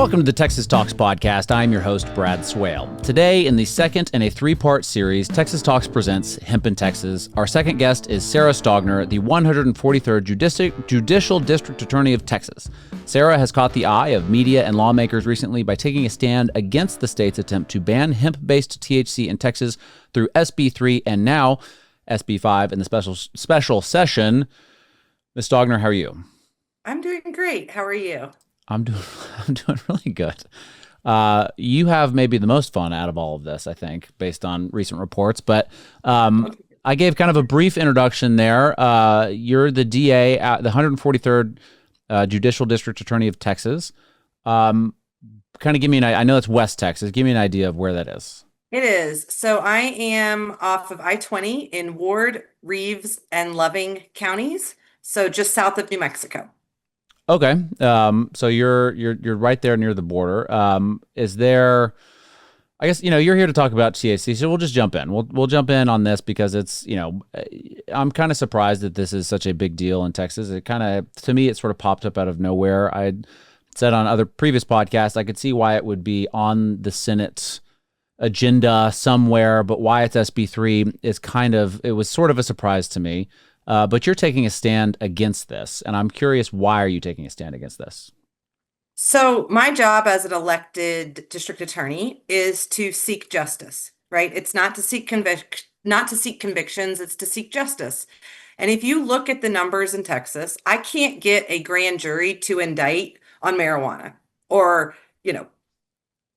Welcome to the Texas Talks podcast. I'm your host, Brad Swail. Today, in the second in a three-part series, Texas Talks presents Hemp in Texas. Our second guest is Sarah Stogner, the 143rd Judicial District Attorney of Texas. Sarah has caught the eye of media and lawmakers recently by taking a stand against the state's attempt to ban hemp-based THC in Texas through SB 3 and now SB 5 in the special session. Ms. Stogner, how are you? I'm doing great. How are you? I'm doing really good. You have maybe the most fun out of all of this, I think, based on recent reports. But I gave kind of a brief introduction there. You're the DA at the 143rd Judicial District Attorney of Texas. Kind of give me I know it's West Texas. Give me an idea of where that is. It is. So I am off of I-20 in Ward, Reeves, and Loving counties. So just south of New Mexico. Okay. So you're right there near the border. Is there, I guess, you're here to talk about THC, so we'll just jump in. We'll jump in on this because it's, I'm kind of surprised that this is such a big deal in Texas. It kind of, to me, it sort of popped up out of nowhere. I said on other previous podcasts, I could see why it would be on the Senate agenda somewhere, but why it's SB 3 is it was sort of a surprise to me. But you're taking a stand against this, and I'm curious, why are you taking a stand against this? So my job as an elected district attorney is to seek justice, right? It's not to seek convictions, it's to seek justice. And if you look at the numbers in Texas, I can't get a grand jury to indict on marijuana or,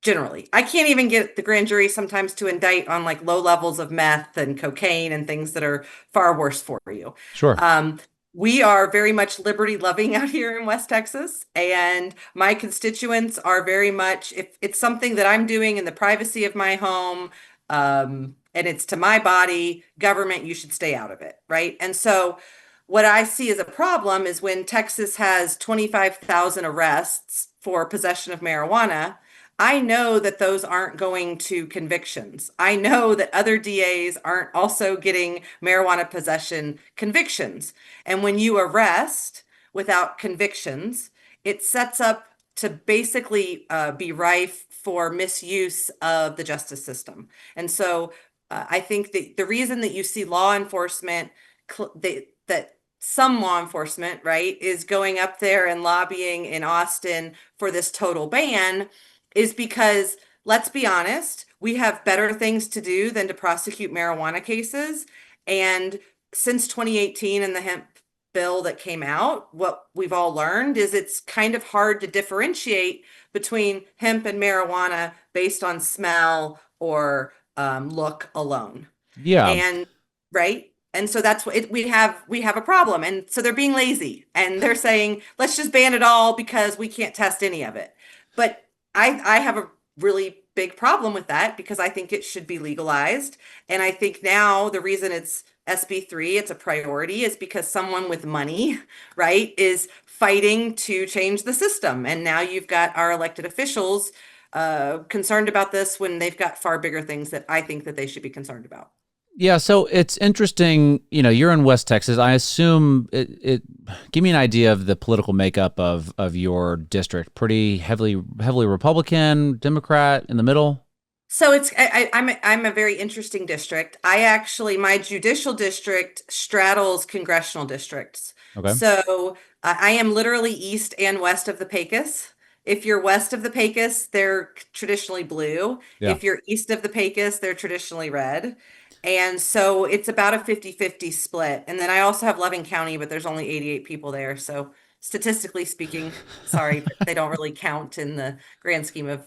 generally. I can't even get the grand jury sometimes to indict on like low levels of meth and cocaine and things that are far worse for you. Sure. We are very much liberty loving out here in West Texas, and my constituents are very much, if it's something that I'm doing in the privacy of my home, and it's to my body, government, you should stay out of it, right? And so what I see as a problem is when Texas has 25,000 arrests for possession of marijuana, I know that those aren't going to convictions. I know that other DAs aren't also getting marijuana possession convictions. And when you arrest without convictions, it sets up to basically be rife for misuse of the justice system. And so I think that the reason that you see law enforcement, that some law enforcement, right, is going up there and lobbying in Austin for this total ban is because, let's be honest, we have better things to do than to prosecute marijuana cases. And since 2018 and the hemp bill that came out, what we've all learned is it's kind of hard to differentiate between hemp and marijuana based on smell or look alone. Yeah. And right. And so that's what we have a problem. And so they're being lazy and they're saying, let's just ban it all because we can't test any of it. But I have a really big problem with that because I think it should be legalized. And I think now the reason it's SB 3, it's a priority, is because someone with money, right, is fighting to change the system. And now you've got our elected officials concerned about this when they've got far bigger things that I think that they should be concerned about. Yeah, so it's interesting, you're in West Texas. I assume give me an idea of the political makeup of your district. Pretty heavily Republican, Democrat, in the middle? So I'm a very interesting district. My judicial district straddles congressional districts. Okay. So I am literally east and west of the Pecos. If you're west of the Pecos, they're traditionally blue. Yeah. If you're east of the Pecos, they're traditionally red. And so it's about a 50-50 split. And then I also have Loving County, but there's only 88 people there. So statistically speaking, sorry, but they don't really count in the grand scheme of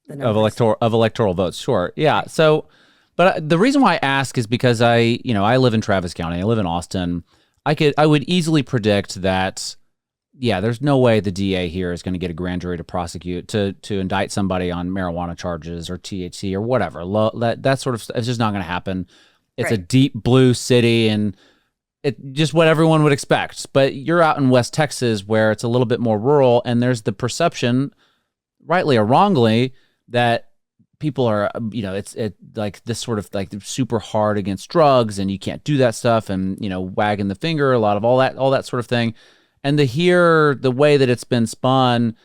the numbers. Of electoral votes. Sure. Yeah. So, but the reason why I ask is because I live in Travis County. I live in Austin. I would easily predict that, yeah, there's no way the DA here is going to get a grand jury to prosecute, to indict somebody on marijuana charges or THC or whatever. That sort of stuff, it's just not going to happen. It's right. A deep blue city and it just what everyone would expect. But you're out in West Texas where it's a little bit more rural, and there's the perception, rightly or wrongly, that people are, it's like this sort of like super hard against drugs and you can't do that stuff and, wagging the finger, a lot of all that sort of thing. And to hear the way that it's been spun,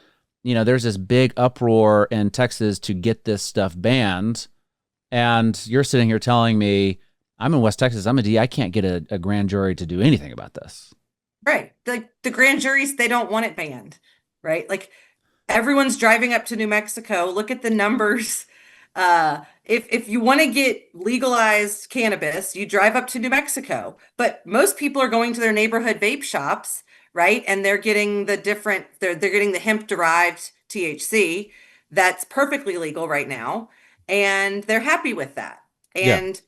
there's this big uproar in Texas to get this stuff banned. And you're sitting here telling me, I'm in West Texas, I'm a D, I can't get a grand jury to do anything about this. Right. Like the grand juries, they don't want it banned, right? Like everyone's driving up to New Mexico. Look at the numbers. If you want to get legalized cannabis, you drive up to New Mexico. But most people are going to their neighborhood vape shops, right? And they're getting they're getting the hemp-derived THC that's perfectly legal right now, and they're happy with that. Yeah. And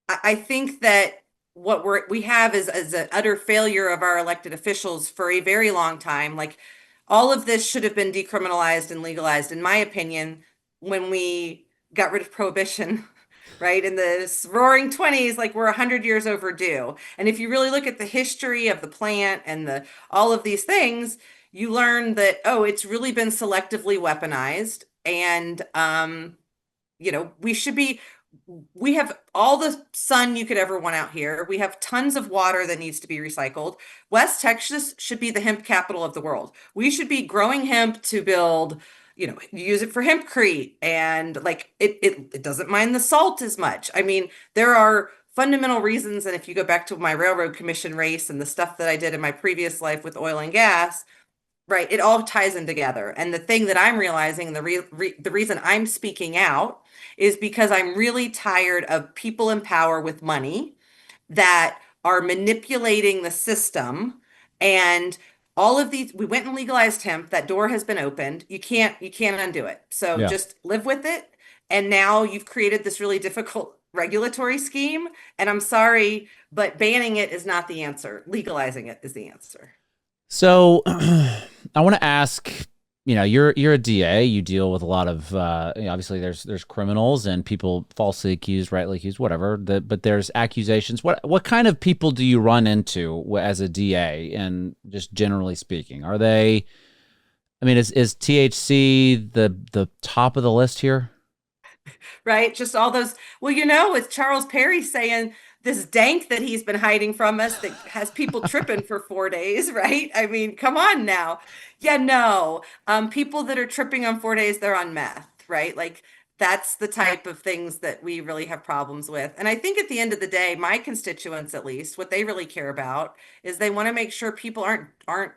I think that what we have is an utter failure of our elected officials for a very long time. Like all of this should have been decriminalized and legalized, in my opinion, when we got rid of prohibition, right? In the roaring 20s, like we're 100 years overdue. And if you really look at the history of the plant and the all of these things, you learn that, oh, it's really been selectively weaponized. And we have all the sun you could ever want out here. We have tons of water that needs to be recycled. West Texas should be the hemp capital of the world. We should be growing hemp to build, use it for hempcrete, and like it doesn't mind the salt as much. I mean, there are fundamental reasons, and if you go back to my railroad commission race and the stuff that I did in my previous life with oil and gas, right, it all ties in together. And the thing that I'm realizing, and the reason I'm speaking out is because I'm really tired of people in power with money that are manipulating the system. And all of these, we went and legalized hemp. That door has been opened. You can't undo it. So Yeah. just live with it. And now you've created this really difficult regulatory scheme. And I'm sorry, but banning it is not the answer. Legalizing it is the answer. So I want to ask, you're a DA, you deal with a lot of obviously there's criminals and people falsely accused, rightly accused, whatever. But there's accusations. What kind of people do you run into as a DA? And just generally speaking, are they? I mean, is THC the top of the list here? Right? Just all those, well, with Charles Perry saying this dank that he's been hiding from us that has people tripping for 4 days, right? I mean, come on now. Yeah, no. People that are tripping on 4 days, they're on meth, right? Like that's the type of things that we really have problems with. And I think at the end of the day, my constituents, at least, what they really care about is they want to make sure people aren't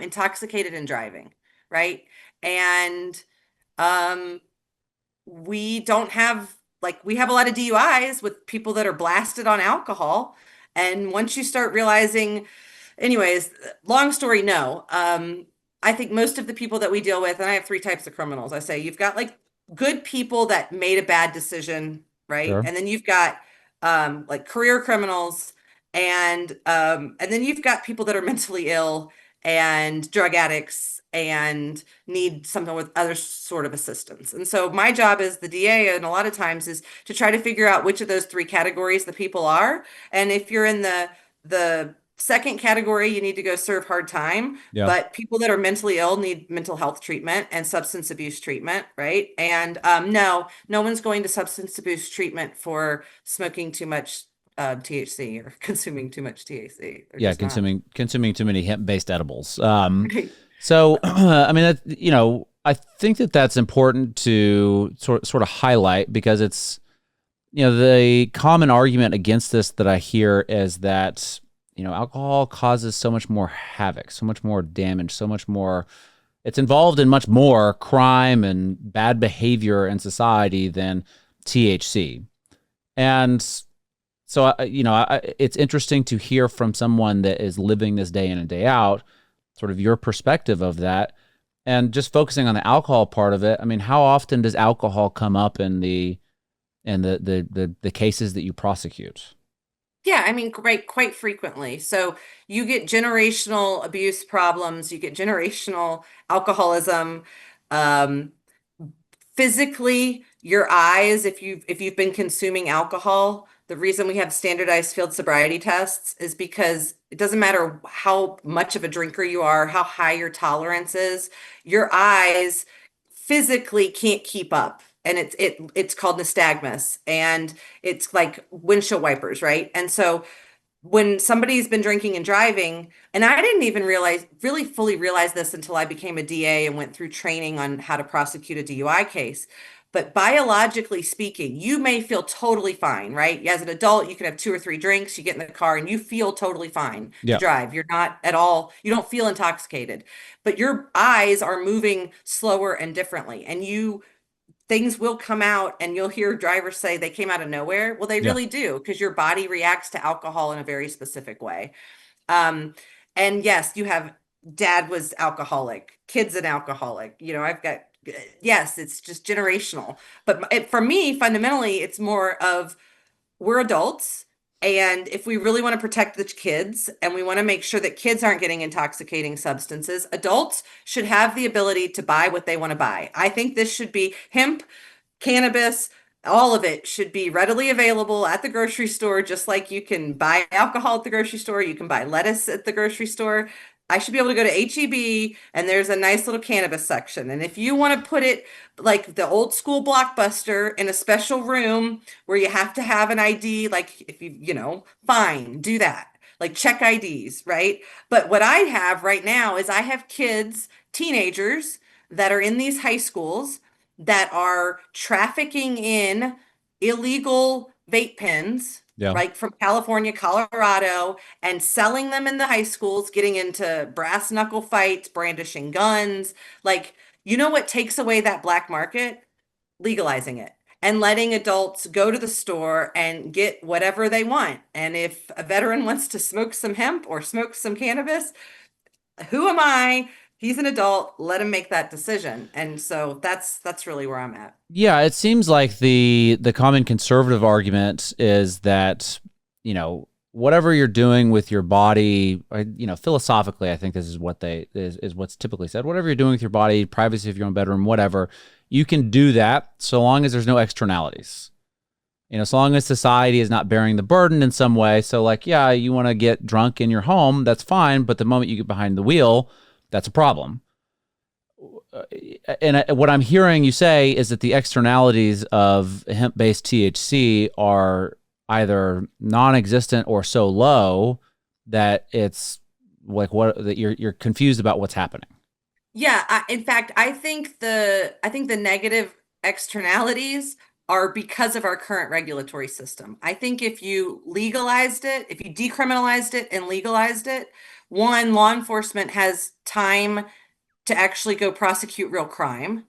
intoxicated and driving, right? And um we don't have like we have a lot of DUIs with people that are blasted on alcohol. And once you start realizing, anyways, long story, no. I think most of the people that we deal with, and I have three types of criminals. I say you've got like good people that made a bad decision, right? Sure. And then you've got like career criminals, and then you've got people that are mentally ill and drug addicts and need something with other sort of assistance. And so my job as the DA, and a lot of times, is to try to figure out which of those three categories the people are. And if you're in the second category, you need to go serve hard time. Yeah. But people that are mentally ill need mental health treatment and substance abuse treatment, right? And no one's going to substance abuse treatment for smoking too much THC or consuming too much THC. They're Yeah, just not. consuming too many hemp-based edibles. Right. So I mean, I think that's important to sort of highlight because it's, the common argument against this that I hear is that, alcohol causes so much more havoc, so much more damage, so much more. It's involved in much more crime and bad behavior in society than THC. And so, it's interesting to hear from someone that is living this day in and day out, sort of your perspective of that. And just focusing on the alcohol part of it, I mean, how often does alcohol come up in the cases that you prosecute? Yeah, I mean, quite frequently. So you get generational abuse problems, you get generational alcoholism. Um, Physically, your eyes, if you've been consuming alcohol, the reason we have standardized field sobriety tests is because it doesn't matter how much of a drinker you are, how high your tolerance is, your eyes physically can't keep up. And it's called nystagmus, and it's like windshield wipers, right? And so when somebody's been drinking and driving, and I didn't even really fully realize this until I became a DA and went through training on how to prosecute a DUI case. But biologically speaking, you may feel totally fine, right? As an adult, you can have two or three drinks, you get in the car and you feel totally fine to Yeah. drive. You're not at all, you don't feel intoxicated, but your eyes are moving slower and differently. And things will come out and you'll hear drivers say they came out of nowhere. Well, they Yeah. really do because your body reacts to alcohol in a very specific way. Um, and yes, you have dad was alcoholic, kids an alcoholic. I've got, yes, it's just generational. But for me, fundamentally, it's more of we're adults. And if we really want to protect the kids and we want to make sure that kids aren't getting intoxicating substances, adults should have the ability to buy what they want to buy. I think this should be hemp, cannabis, all of it should be readily available at the grocery store, just like you can buy alcohol at the grocery store, you can buy lettuce at the grocery store. I should be able to go to HEB and there's a nice little cannabis section. And if you want to put it like the old school Blockbuster in a special room where you have to have an ID, like if fine, do that. Like check IDs, right? But what I have right now is I have kids, teenagers that are in these high schools that are trafficking in illegal vape pens, Yeah. right, from California, Colorado, and selling them in the high schools, getting into brass knuckle fights, brandishing guns. Like, you know what takes away that black market? Legalizing it and letting adults go to the store and get whatever they want. And if a veteran wants to smoke some hemp or smoke some cannabis, who am I? He's an adult. Let him make that decision. And so that's really where I'm at. Yeah, it seems like the common conservative argument is that, whatever you're doing with your body, philosophically, I think this is what is what's typically said. Whatever you're doing with your body, privacy of your own bedroom, whatever, you can do that so long as there's no externalities. So long as society is not bearing the burden in some way. So like, yeah, you want to get drunk in your home, that's fine, but the moment you get behind the wheel, that's a problem. And what I'm hearing you say is that the externalities of hemp-based THC are either non-existent or so low that it's like that you're confused about what's happening. Yeah, in fact, I think the negative externalities are because of our current regulatory system. I think if you legalized it, if you decriminalized it and legalized it, one, law enforcement has time to actually go prosecute real crime.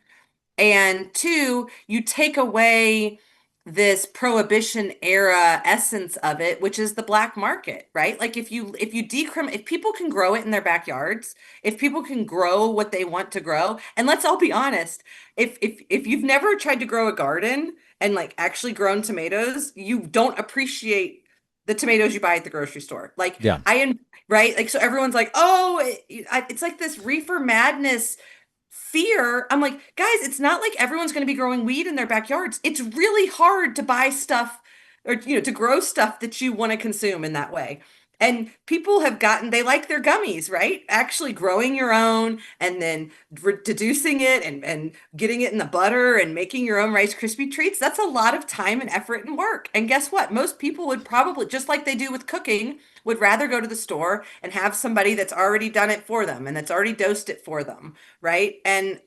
And two, you take away this prohibition era essence of it, which is the black market, right? Like if people can grow it in their backyards, if people can grow what they want to grow, and let's all be honest, if you've never tried to grow a garden and like actually grown tomatoes, you don't appreciate the tomatoes you buy at the grocery store. Like Yeah. right? Like so everyone's like, "Oh, it's like this reefer madness fear." I'm like, guys, it's not like everyone's going to be growing weed in their backyards. It's really hard to buy stuff or, to grow stuff that you want to consume in that way. And people they like their gummies, right? Actually growing your own and then deducing it and getting it in the butter and making your own Rice Krispie treats. That's a lot of time and effort and work. And guess what? Most people would probably, just like they do with cooking, would rather go to the store and have somebody that's already done it for them and that's already dosed it for them, right? And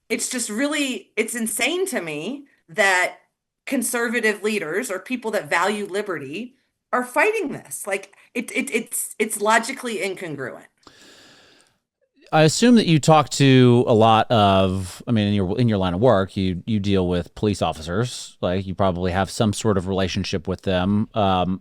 it's just really, it's insane to me that conservative leaders or people that value liberty are fighting this. Like it's logically incongruent. I assume that you talk to a lot of, I mean, in your line of work, you deal with police officers. Like you probably have some sort of relationship with them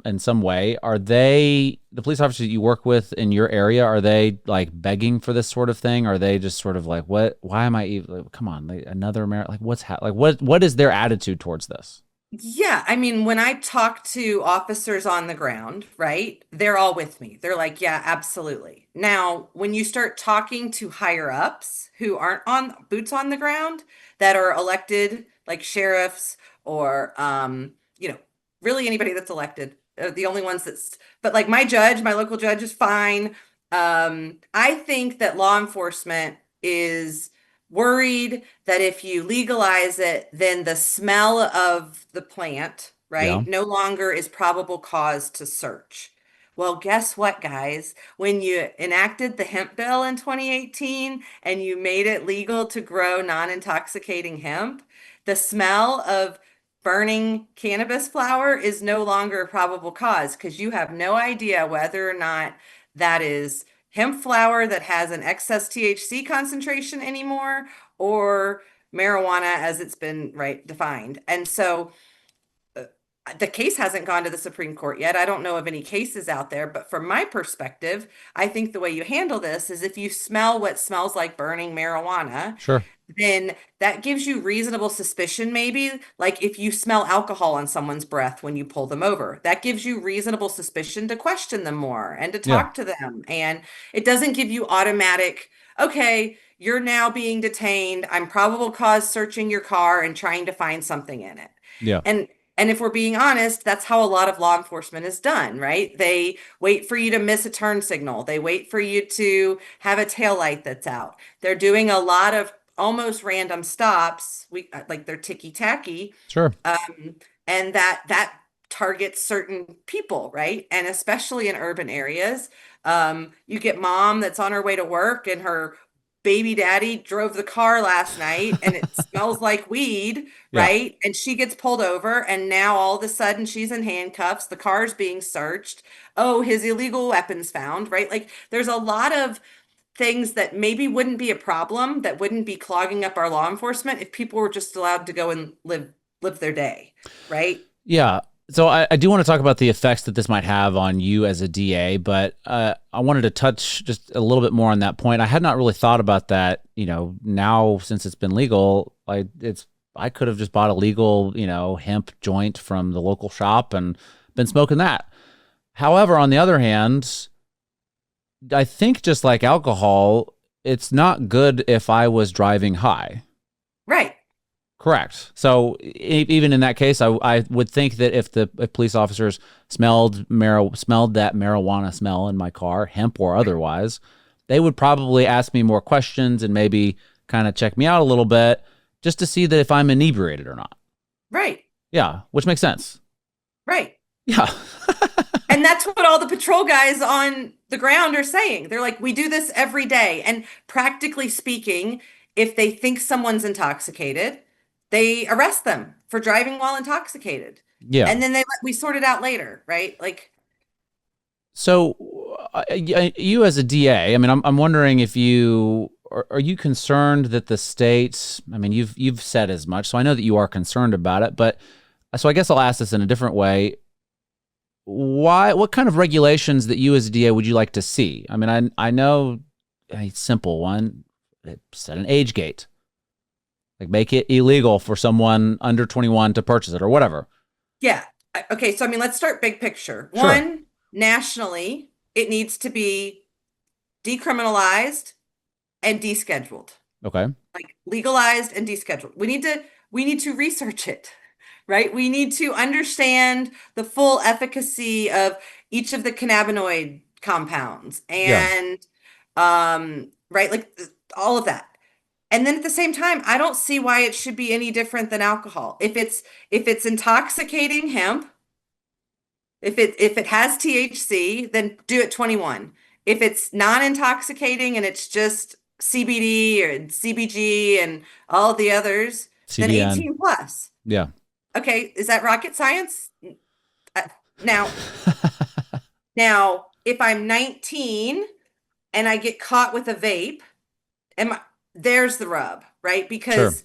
in some way. Are they, the police officers that you work with in your area, are they like begging for this sort of thing? Are they just sort of like, what? Why am I even? Like, come on, like, another American? Like what is their attitude towards this? Yeah, I mean, when I talk to officers on the ground, right, they're all with me. They're like, yeah, absolutely. Now, when you start talking to higher ups who aren't on boots on the ground, that are elected, like sheriffs or, really anybody that's elected, the only ones but like my judge, my local judge is fine. I think that law enforcement is worried that if you legalize it, then the smell of the plant, Yeah. right, no longer is probable cause to search. Well, guess what, guys? When you enacted the hemp bill in 2018 and you made it legal to grow non-intoxicating hemp, the smell of burning cannabis flower is no longer a probable cause because you have no idea whether or not that is hemp flower that has an excess THC concentration anymore or marijuana as it's been right defined. And so the case hasn't gone to the Supreme Court yet. I don't know of any cases out there, but from my perspective, I think the way you handle this is if you smell what smells like burning marijuana, Sure. then that gives you reasonable suspicion, maybe. Like if you smell alcohol on someone's breath when you pull them over, that gives you reasonable suspicion to question them more and to Yeah. talk to them. And it doesn't give you automatic, okay, you're now being detained. I'm probable cause searching your car and trying to find something in it. Yeah. And if we're being honest, that's how a lot of law enforcement is done, right? They wait for you to miss a turn signal. They wait for you to have a tail light that's out. They're doing a lot of almost random stops. We like they're ticky tacky, Sure. and that targets certain people, right? And especially in urban areas, you get mom that's on her way to work and her baby daddy drove the car last night and it smells like weed, Yeah. right? And she gets pulled over and now all of a sudden she's in handcuffs. The car's being searched. Oh, his illegal weapons found, right? Like there's a lot of things that maybe wouldn't be a problem that wouldn't be clogging up our law enforcement if people were just allowed to go and live their day, right? Yeah. So I do want to talk about the effects that this might have on you as a DA, but I wanted to touch just a little bit more on that point. I had not really thought about that. Now since it's been legal, I could have just bought a legal, hemp joint from the local shop and been smoking that. However, on the other hand, I think just like alcohol, it's not good if I was driving high. Right. Correct. So even in that case, I would think that if police officers smelled that marijuana smell in my car, hemp or otherwise, they would probably ask me more questions and maybe kind of check me out a little bit just to see that if I'm inebriated or not. Right. Yeah, which makes sense. Right. Yeah. And that's what all the patrol guys on the ground are saying. They're like, we do this every day. And practically speaking, if they think someone's intoxicated, they arrest them for driving while intoxicated. Yeah. And then we sort it out later, right? Like, So you as a DA, I mean, I'm wondering if you are you concerned that the state, I mean, you've said as much, so I know that you are concerned about it, but so I guess I'll ask this in a different way. What kind of regulations that you as a DA would you like to see? I mean, I know a simple one, set an age gate. Like make it illegal for someone under 21 to purchase it or whatever. yeah. Okay. So, I mean, let's start big picture. Sure. One, nationally, it needs to be decriminalized and descheduled, Okay. like legalized and descheduled. We need to research it, right? We need to understand the full efficacy of each of the cannabinoid compounds Yeah. and right, like all of that. And then at the same time, I don't see why it should be any different than alcohol. If it's intoxicating hemp, if it has THC, then do it 21. If it's non-intoxicating and it's just CBD or CBG and all the others, then CBN. 18 plus. Yeah. Okay, is that rocket science? Uh, Now, now, if I'm 19 and I get caught with a vape, there's the rub, right? Sure. Because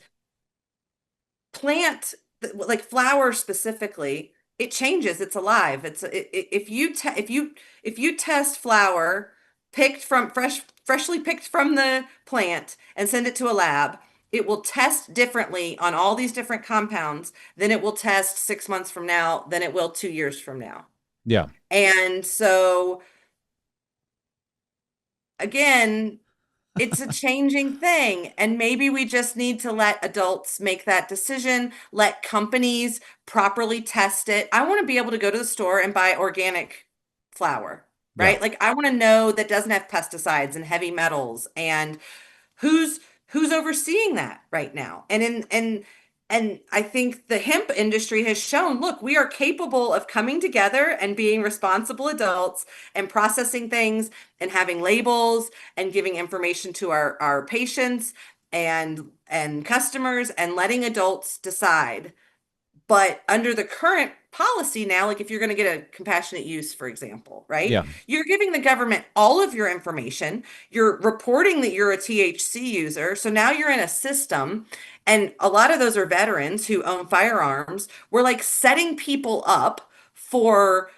plant, like flower specifically, it changes. It's alive. If you test flower picked from freshly picked from the plant and send it to a lab, it will test differently on all these different compounds than it will test 6 months from now, than it will 2 years from now. Yeah. And so again, it's a changing thing. And maybe we just need to let adults make that decision, let companies properly test it. I want to be able to go to the store and buy organic flour, Yeah. right? Like I want to know that doesn't have pesticides and heavy metals and who's overseeing that right now. and I think the hemp industry has shown, look, we are capable of coming together and being responsible adults and processing things and having labels and giving information to our patients and customers and letting adults decide. But under the current policy now, like if you're going to get a compassionate use, for example, right? Yeah. You're giving the government all of your information. You're reporting that you're a THC user. So now you're in a system, and a lot of those are veterans who own firearms. We're like setting people up for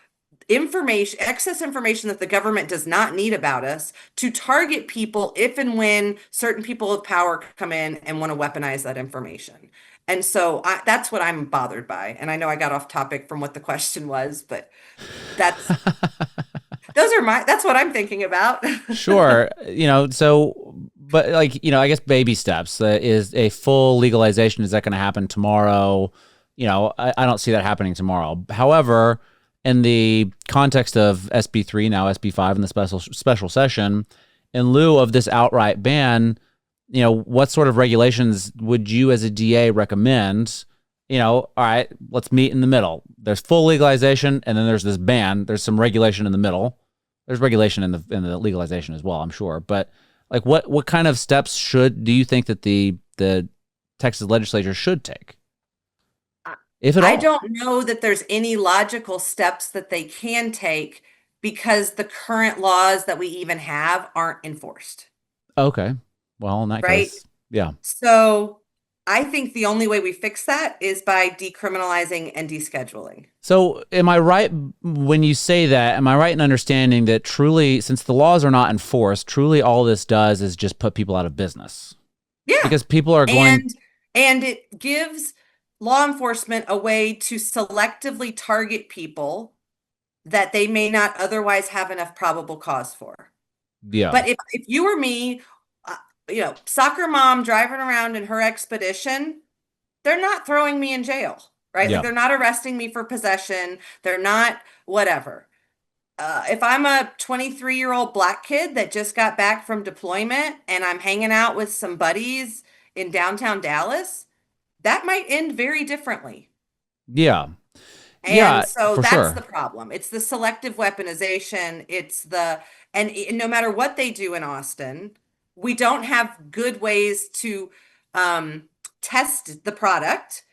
information, excess information that the government does not need about us to target people if and when certain people of power come in and want to weaponize that information. And so that's what I'm bothered by. And I know I got off topic from what the question was, but that's that's what I'm thinking about. Sure. But like, I guess baby steps. Is a full legalization, is that going to happen tomorrow? I don't see that happening tomorrow. However, in the context of SB3, now SB5 in the special session, in lieu of this outright ban, what sort of regulations would you as a DA recommend? All right, let's meet in the middle. There's full legalization, and then there's this ban. There's some regulation in the middle. There's regulation in the legalization as well, I'm sure. But like, what kind of steps do you think that the Texas legislature should take, if at all? I don't know that there's any logical steps that they can take because the current laws that we even have aren't enforced. Okay. Well, in that Right? case, yeah. So I think the only way we fix that is by decriminalizing and descheduling. So am I right when you say that? Am I right in understanding that truly, since the laws are not enforced, truly all this does is just put people out of business? Yeah. Because people are going... And it gives law enforcement a way to selectively target people that they may not otherwise have enough probable cause for. Yeah. But if you or me, soccer mom driving around in her expedition, they're not throwing me in jail, right? Yeah. Like they're not arresting me for possession. They're not whatever. If I'm a 23-year-old black kid that just got back from deployment and I'm hanging out with some buddies in downtown Dallas, that might end very differently. Yeah. And so for that's sure. the problem. It's the selective weaponization. And no matter what they do in Austin, we don't have good ways to test the product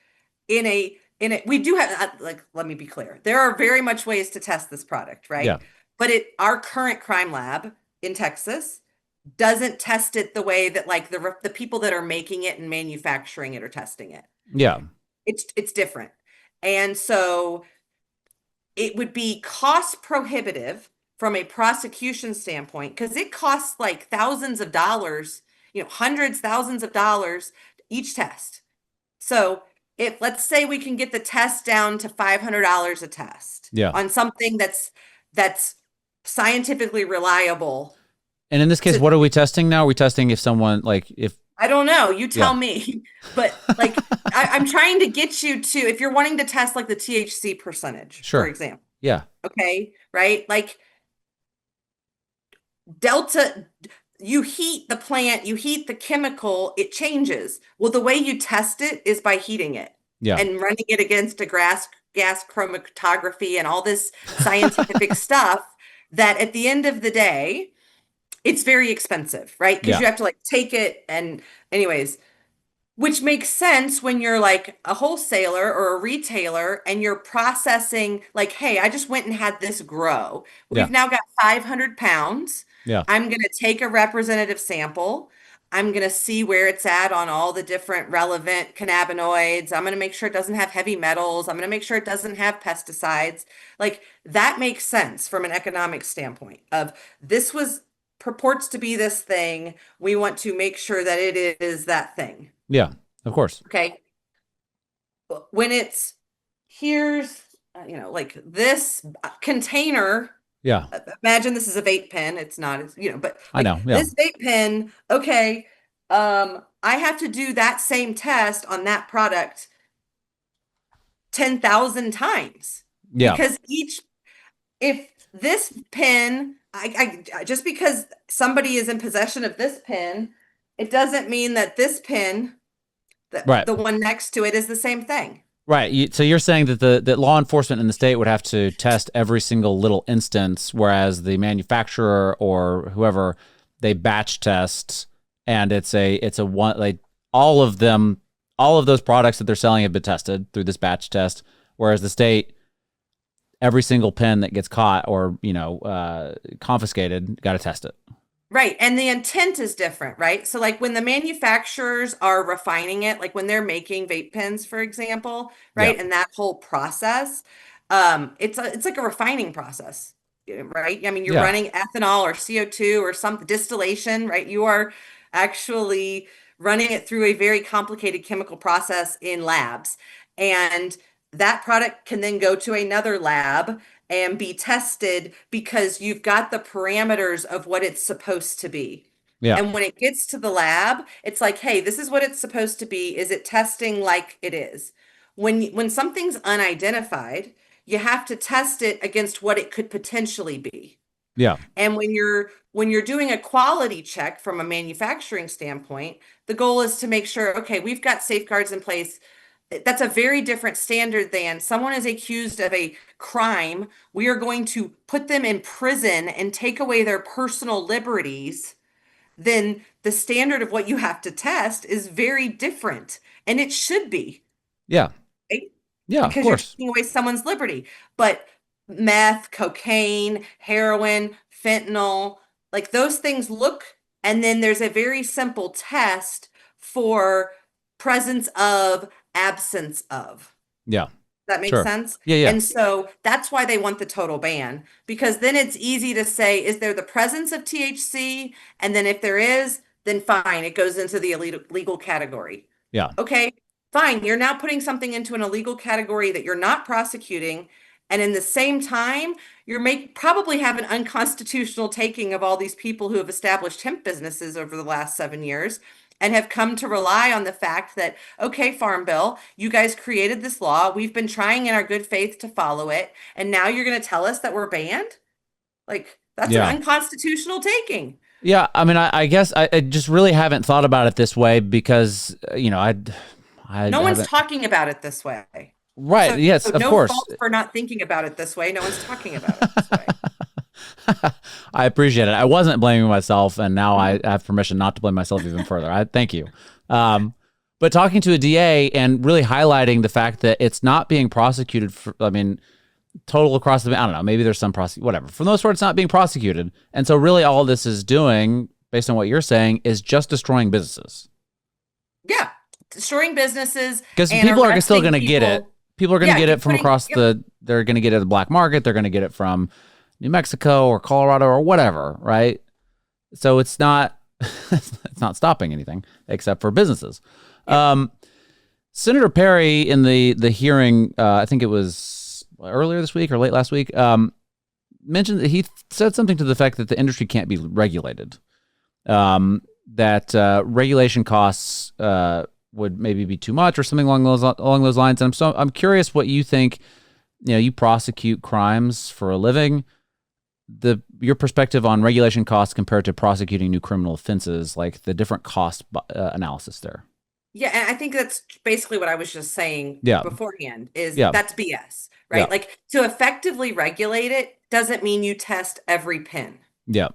we do have, let me be clear. There are very much ways to test this product, right? Yeah. But our current crime lab in Texas doesn't test it the way that like the people that are making it and manufacturing it are testing it. Yeah. It's different. And so it would be cost prohibitive from a prosecution standpoint because it costs like thousands of dollars, hundreds, thousands of dollars each test. So if let's say we can get the test down to $500 a test on something that's scientifically reliable. And in this case, what are we testing now? Are we testing if someone I don't know, you tell me, but like I'm trying to get you to, if you're wanting to test like the THC percentage, for example. Yeah. Okay. Right. Like Delta, you heat the plant, you heat the chemical, it changes. Well, the way you test it is by heating it and running it against a gas chromatography and all this scientific stuff that at the end of the day, it's very expensive, right? Because you have to like take it and anyways, which makes sense when you're like a wholesaler or a retailer and you're processing like, hey, I just went and had this grow. We've now got 500 pounds. Yeah. I'm going to take a representative sample. I'm going to see where it's at on all the different relevant cannabinoids. I'm going to make sure it doesn't have heavy metals. I'm going to make sure it doesn't have pesticides. Like that makes sense from an economic standpoint of this purports to be this thing. We want to make sure that it is that thing. Yeah, of course. Okay. When here's, like this container. Yeah. Imagine this is a vape pen. It's not, but like I know. Yeah. This vape pen. Okay. I have to do that same test on that product 10,000 times. Yeah. Because if this pen, I just because somebody is in possession of this pen, it doesn't mean that this pen Right. The one next to it is the same thing. Right. So you're saying that that law enforcement in the state would have to test every single little instance, whereas the manufacturer or whoever, they batch test, and it's a one, like all of them, all of those products that they're selling have been tested through this batch test, whereas the state, every single pen that gets caught or confiscated, got to test it. Right. And the intent is different, right? So, like when the manufacturers are refining it, like when they're making vape pens, for example, Yeah. right? And that whole process, it's like a refining process, right? I mean, you're Yeah. running ethanol or CO2 or some distillation, right? You are actually running it through a very complicated chemical process in labs. And that product can then go to another lab and be tested because you've got the parameters of what it's supposed to be. Yeah. And when it gets to the lab, it's like, hey, this is what it's supposed to be. Is it testing like it is? When something's unidentified, you have to test it against what it could potentially be. Yeah. And when you're doing a quality check from a manufacturing standpoint, the goal is to make sure, okay, we've got safeguards in place. That's a very different standard than someone is accused of a crime. We are going to put them in prison and take away their personal liberties. Then the standard of what you have to test is very different. And it should be, Yeah. right? Yeah. Of Because you're course. taking away someone's liberty. But meth, cocaine, heroin, fentanyl, like those things look, and then there's a very simple test for presence of, absence of. Yeah. That makes Sure. sense? Yeah. Yeah. And so that's why they want the total ban, because then it's easy to say, is there the presence of THC? And then if there is, then fine, it goes into the illegal category. Yeah. Okay, fine. You're now putting something into an illegal category that you're not prosecuting. And in the same time, you're probably have an unconstitutional taking of all these people who have established hemp businesses over the last 7 years and have come to rely on the fact that, okay, Farm Bill, you guys created this law. We've been trying in our good faith to follow it. And now you're going to tell us that we're banned? Like, that's an Yeah. unconstitutional taking. Yeah, I mean, I guess I just really haven't thought about it this way because I No one's haven't. talking about it this way. Right? So Yes, of no course. fault for not thinking about it this way. No one's talking about it this way. I appreciate it. I wasn't blaming myself, and now I Mhm. have permission not to blame myself even further. I thank you. But talking to a DA and really highlighting the fact that it's not being prosecuted for, I mean, total across the, I don't know, maybe there's some whatever. For the most part, it's not being prosecuted, and so really all this is doing, based on what you're saying, is just destroying businesses. Yeah, destroying businesses Because and people are still arresting going to get it. people. People are going to Yeah, get keep it from putting, across yep, they're going to get it at the black market. They're going to get it from New Mexico or Colorado or whatever, right? So it's not, it's not stopping anything except for businesses. yep. Senator Perry in the hearing, I think it was earlier this week or late last week, mentioned that he said something to the effect that the industry can't be regulated. That regulation costs would maybe be too much or something along those lines. And I'm curious what you think. You know, you prosecute crimes for a living. Your perspective on regulation costs compared to prosecuting new criminal offenses, like the different cost analysis there. Yeah, and I think that's basically what I was just saying Yeah, beforehand is yeah, that's BS, yeah, right? Like to effectively regulate it doesn't mean you test every pin. yeah.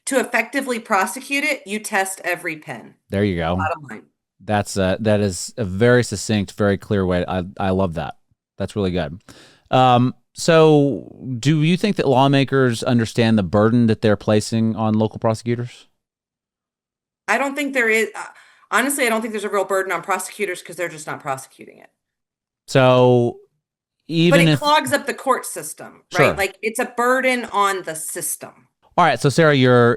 To effectively prosecute it, you test every pin. There you go. Bottom line. That is a very succinct, very clear way. I love that. That's really good. So, do you think that lawmakers understand the burden that they're placing on local prosecutors? I don't think there is, honestly, I don't think there's a real burden on prosecutors because they're just not prosecuting it. So, But even it if, clogs up the court system, right? sure. Like it's a burden on the system. All right, so Sarah, your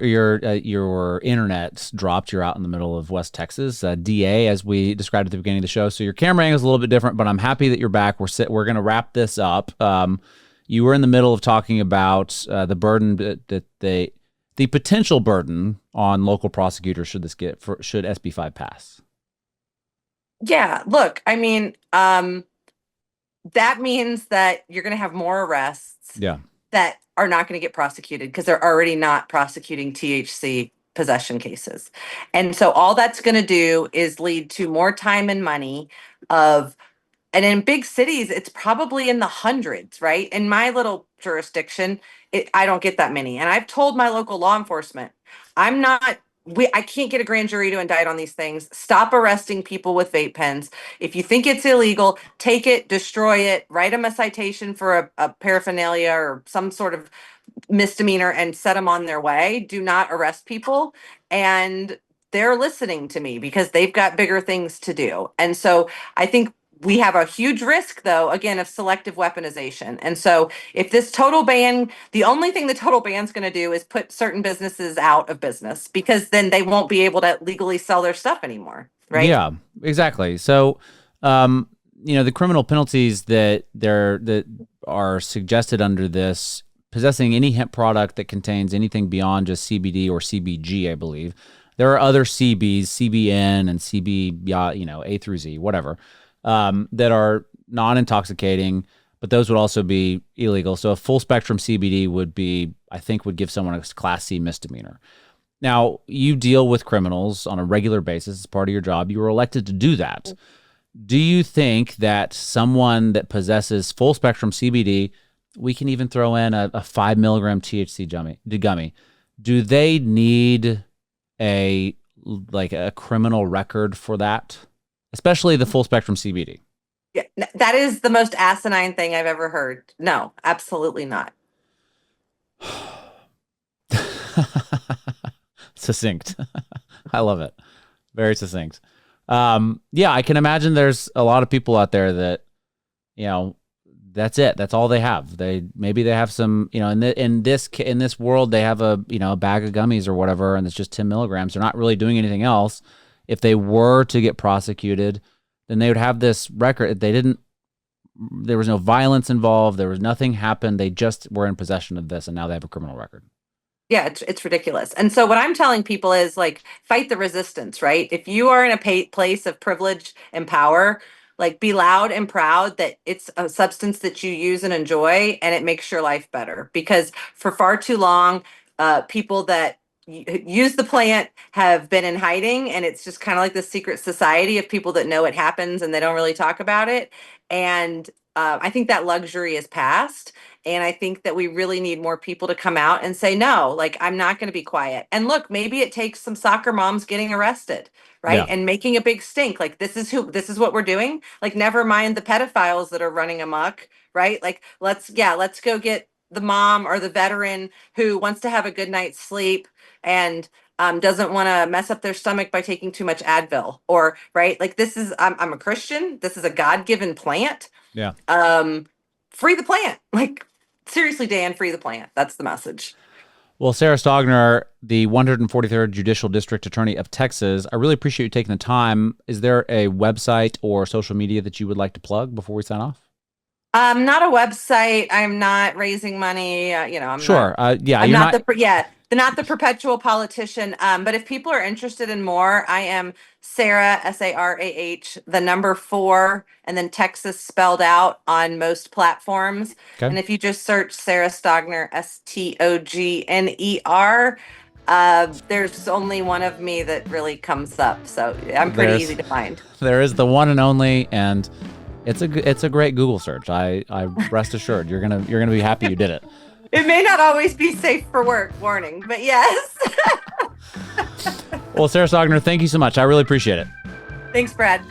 internet's dropped. You're out in the middle of West Texas, DA, as we described at the beginning of the show. So your camera angle is a little bit different, but I'm happy that you're back. We're going to wrap this up. You were in the middle of talking about the burden that the potential burden on local prosecutors should SB 5 pass. Yeah, look, I mean, that means that you're going to have more arrests Yeah. that are not going to get prosecuted because they're already not prosecuting THC possession cases. And so all that's going to do is lead to more time and money of, and in big cities, it's probably in the hundreds, right? In my little jurisdiction, I don't get that many. And I've told my local law enforcement, I'm not, I can't get a grand jury to indict on these things. Stop arresting people with vape pens. If you think it's illegal, take it, destroy it, write them a citation for a paraphernalia or some sort of misdemeanor and set them on their way. Do not arrest people. And they're listening to me because they've got bigger things to do. And so I think we have a huge risk, though, again, of selective weaponization. And so if this total ban, the only thing the total ban is going to do is put certain businesses out of business because then they won't be able to legally sell their stuff anymore. Right. Yeah, exactly. So, the criminal penalties that are suggested under this, possessing any hemp product that contains anything beyond just CBD or CBG, I believe. There are other CBs, CBN and CB, A through Z, whatever, that are non-intoxicating, but those would also be illegal. So a full spectrum CBD would give someone a Class C misdemeanor. Now, you deal with criminals on a regular basis as part of your job. You were elected to do that. Do you think that someone that possesses full spectrum CBD, we can even throw in a 5 milligram THC gummy, do they need a criminal record for that? Especially the full spectrum CBD. Yeah, that is the most asinine thing I've ever heard. No, absolutely not. Succinct. I love it. Very succinct. I can imagine there's a lot of people out there that, that's it. That's all they have. Maybe they have some, in this world, they have a bag of gummies or whatever, and it's just 10 milligrams. They're not really doing anything else. If they were to get prosecuted, then they would have this record. There was no violence involved. There was nothing happened. They just were in possession of this, and now they have a criminal record. Yeah, it's ridiculous. And so what I'm telling people is fight the resistance, right? If you are in a place of privilege and power, be loud and proud that it's a substance that you use and enjoy, and it makes your life better. Because for far too long, people that use the plant have been in hiding, and it's just kind of like this secret society of people that know it happens and they don't really talk about it. And I think that luxury is past. And I think that we really need more people to come out and say, no, I'm not going to be quiet. And look, maybe it takes some soccer moms getting arrested, right? Yeah. And making a big stink. This is what we're doing. Never mind the pedophiles that are running amok, right? Let's go get the mom or the veteran who wants to have a good night's sleep and doesn't want to mess up their stomach by taking too much Advil, or right. I'm a Christian. This is a God-given plant. Yeah. Free the plant. Seriously, Dan, free the plant. That's the message. Well, Sarah Stogner, the 143rd Judicial District Attorney of Texas, I really appreciate you taking the time. Is there a website or social media that you would like to plug before we sign off? Not a website. I'm not raising money. I'm sure. not the perpetual politician. But if people are interested in more, I am Sarah, SARAH, the number 4, and then Texas spelled out on most platforms. Okay. And if you just search Sarah Stogner, STOGNER, there's only one of me that really comes up. So I'm pretty easy to find. There is the one and only, and it's a great Google search. I rest assured you're gonna be happy you did it. It may not always be safe for work, warning, but yes. Well, Sarah Stogner, thank you so much. I really appreciate it. Thanks, Brad.